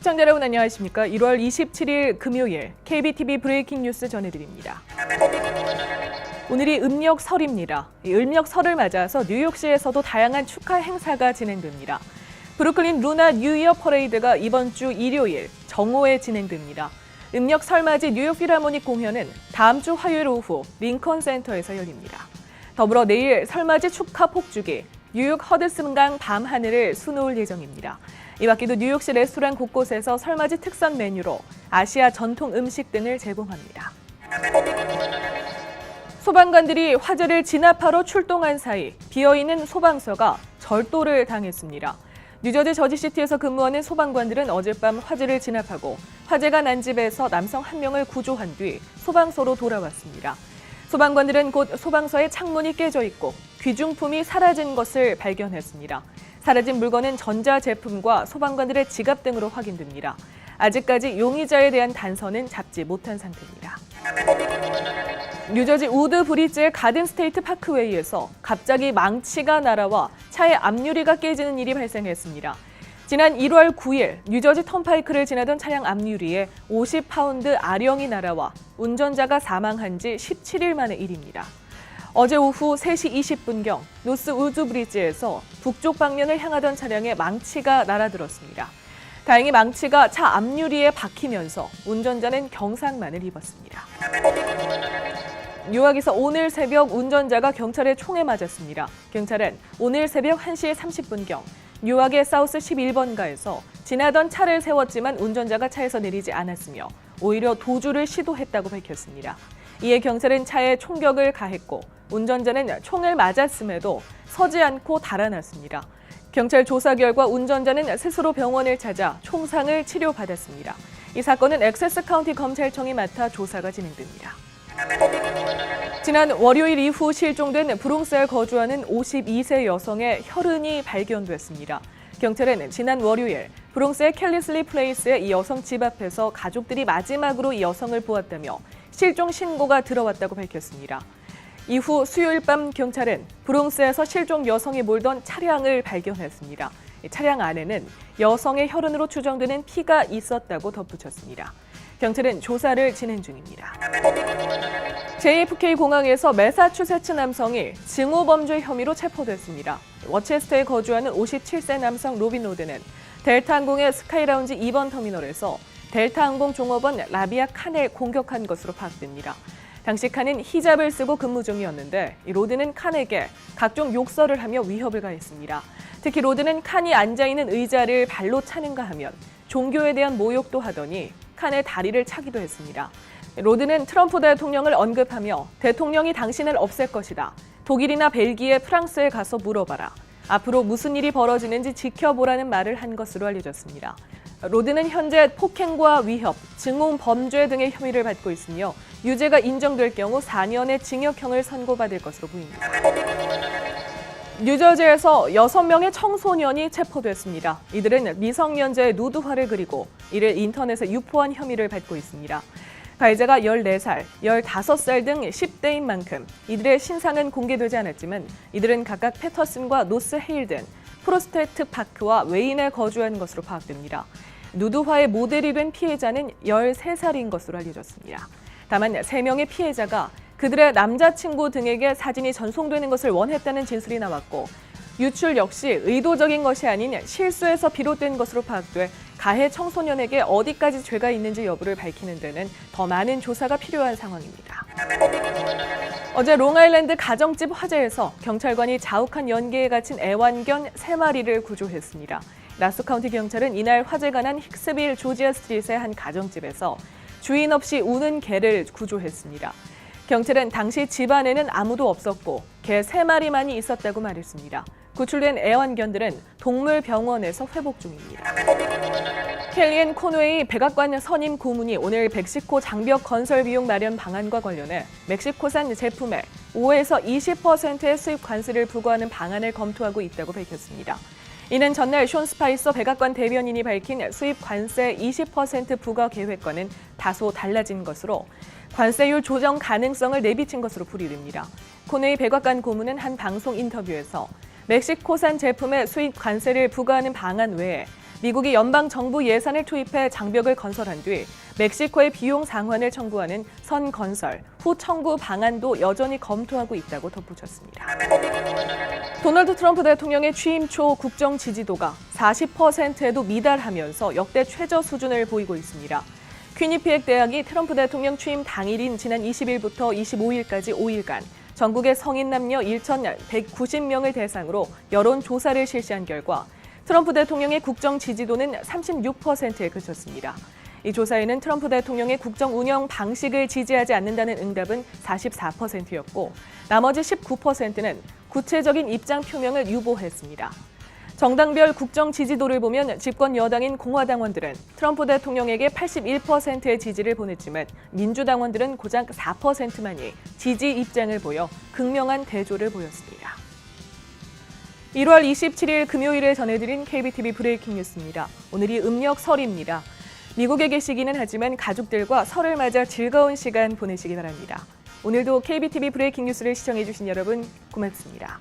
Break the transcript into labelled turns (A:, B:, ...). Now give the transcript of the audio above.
A: 시청자 여러분 안녕하십니까? 1월 27일 금요일 KBTV 브레이킹 뉴스 전해드립니다. 오늘이 음력설입니다. 이 음력설을 맞아서 뉴욕시에서도 다양한 축하 행사가 진행됩니다. 브루클린 루나 뉴이어 퍼레이드가 이번 주 일요일 정오에 진행됩니다. 음력설 맞이 뉴욕 필하모닉 공연은 다음 주 화요일 오후 링컨 센터에서 열립니다. 더불어 내일 설맞이 축하 폭죽이 뉴욕 허드슨강 밤하늘을 수놓을 예정입니다. 이 밖에도 뉴욕시 레스토랑 곳곳에서 설맞이 특선 메뉴로 아시아 전통 음식 등을 제공합니다. 소방관들이 화재를 진압하러 출동한 사이 비어있는 소방서가 절도를 당했습니다. 뉴저지 저지시티에서 근무하는 소방관들은 어젯밤 화재를 진압하고 화재가 난 집에서 남성 한 명을 구조한 뒤 소방서로 돌아왔습니다. 소방관들은 곧 소방서의 창문이 깨져 있고 귀중품이 사라진 것을 발견했습니다. 사라진 물건은 전자제품과 소방관들의 지갑 등으로 확인됩니다. 아직까지 용의자에 대한 단서는 잡지 못한 상태입니다. 뉴저지 우드 브리지의 가든 스테이트 파크웨이에서 갑자기 망치가 날아와 차의 앞유리가 깨지는 일이 발생했습니다. 지난 1월 9일 뉴저지 턴파이크를 지나던 차량 앞유리에 50파운드 아령이 날아와 운전자가 사망한 지 17일 만의 일입니다. 어제 오후 3시 20분경 노스 우드 브리지에서 북쪽 방면을 향하던 차량에 망치가 날아들었습니다. 다행히 망치가 차 앞유리에 박히면서 운전자는 경상만을 입었습니다. 뉴욕에서 오늘 새벽 운전자가 경찰의 총에 맞았습니다. 경찰은 오늘 새벽 1시 30분경 뉴욕의 사우스 11번가에서 지나던 차를 세웠지만 운전자가 차에서 내리지 않았으며 오히려 도주를 시도했다고 밝혔습니다. 이에 경찰은 차에 총격을 가했고 운전자는 총을 맞았음에도 서지 않고 달아났습니다. 경찰 조사 결과 운전자는 스스로 병원을 찾아 총상을 치료받았습니다. 이 사건은 엑세스 카운티 검찰청이 맡아 조사가 진행됩니다. 지난 월요일 이후 실종된 브롱스에 거주하는 52세 여성의 혈흔이 발견됐습니다. 경찰은 지난 월요일 브롱스의 켈리슬리 플레이스의 이 여성 집 앞에서 가족들이 마지막으로 이 여성을 보았다며 실종 신고가 들어왔다고 밝혔습니다. 이후 수요일 밤 경찰은 브롱스에서 실종 여성이 몰던 차량을 발견했습니다. 차량 안에는 여성의 혈흔으로 추정되는 피가 있었다고 덧붙였습니다. 경찰은 조사를 진행 중입니다. JFK 공항에서 매사추세츠 남성이 증오범죄 혐의로 체포됐습니다. 워체스터에 거주하는 57세 남성 로빈 로드는 델타항공의 스카이라운지 2번 터미널에서 델타항공 종업원 라비아 칸을 공격한 것으로 파악됩니다. 당시 칸은 히잡을 쓰고 근무 중이었는데 로드는 칸에게 각종 욕설을 하며 위협을 가했습니다. 특히 로드는 칸이 앉아있는 의자를 발로 차는가 하면 종교에 대한 모욕도 하더니 칸의 다리를 차기도 했습니다. 로드는 트럼프 대통령을 언급하며 대통령이 당신을 없앨 것이다. 독일이나 벨기에, 프랑스에 가서 물어봐라. 앞으로 무슨 일이 벌어지는지 지켜보라는 말을 한 것으로 알려졌습니다. 로드는 현재 폭행과 위협, 증오 범죄 등의 혐의를 받고 있으며 유죄가 인정될 경우 4년의 징역형을 선고받을 것으로 보입니다. 뉴저지에서 6명의 청소년이 체포됐습니다. 이들은 미성년자의 누드화를 그리고 이를 인터넷에 유포한 혐의를 받고 있습니다. 가해자가 14살, 15살 등 10대인 만큼 이들의 신상은 공개되지 않았지만 이들은 각각 패터슨과 노스 헤일 등 프로스테트 파크와 웨인에 거주한 것으로 파악됩니다. 누드화의 모델이 된 피해자는 13살인 것으로 알려졌습니다. 다만 3명의 피해자가 그들의 남자친구 등에게 사진이 전송되는 것을 원했다는 진술이 나왔고 유출 역시 의도적인 것이 아닌 실수에서 비롯된 것으로 파악돼 가해 청소년에게 어디까지 죄가 있는지 여부를 밝히는 데는 더 많은 조사가 필요한 상황입니다. 어제 롱아일랜드 가정집 화재에서 경찰관이 자욱한 연기에 갇힌 애완견 3마리를 구조했습니다. 나소 카운티 경찰은 이날 화재가 난 힉스빌 조지아 스트릿의 한 가정집에서 주인 없이 우는 개를 구조했습니다. 경찰은 당시 집안에는 아무도 없었고 개 3마리만이 있었다고 말했습니다. 구출된 애완견들은 동물병원에서 회복 중입니다. 켈리앤 코노웨이 백악관 선임 고문이 오늘 멕시코 장벽 건설 비용 마련 방안과 관련해 멕시코산 제품에 5에서 20%의 수입 관세를 부과하는 방안을 검토하고 있다고 밝혔습니다. 이는 전날 숀 스파이서 백악관 대변인이 밝힌 수입 관세 20% 부과 계획과는 다소 달라진 것으로 관세율 조정 가능성을 내비친 것으로 풀이됩니다. 코노웨이 백악관 고문은 한 방송 인터뷰에서 멕시코산 제품에 수입 관세를 부과하는 방안 외에 미국이 연방 정부 예산을 투입해 장벽을 건설한 뒤 멕시코의 비용 상환을 청구하는 선 건설 후 청구 방안도 여전히 검토하고 있다고 덧붙였습니다. 도널드 트럼프 대통령의 취임 초 국정 지지도가 40%에도 미달하면서 역대 최저 수준을 보이고 있습니다. 퀴니피액 대학이 트럼프 대통령 취임 당일인 지난 20일부터 25일까지 5일간 전국의 성인 남녀 1,190명을 대상으로 여론조사를 실시한 결과 트럼프 대통령의 국정 지지도는 36%에 그쳤습니다. 이 조사에는 트럼프 대통령의 국정 운영 방식을 지지하지 않는다는 응답은 44%였고 나머지 19%는 구체적인 입장 표명을 유보했습니다. 정당별 국정 지지도를 보면 집권 여당인 공화당원들은 트럼프 대통령에게 81%의 지지를 보냈지만 민주당원들은 고작 4%만이 지지 입장을 보여 극명한 대조를 보였습니다. 1월 27일 금요일에 전해드린 KBTV 브레이킹 뉴스입니다. 오늘이 음력 설입니다. 미국에 계시기는 하지만 가족들과 설을 맞아 즐거운 시간 보내시기 바랍니다. 오늘도 KBTV 브레이킹 뉴스를 시청해주신 여러분 고맙습니다.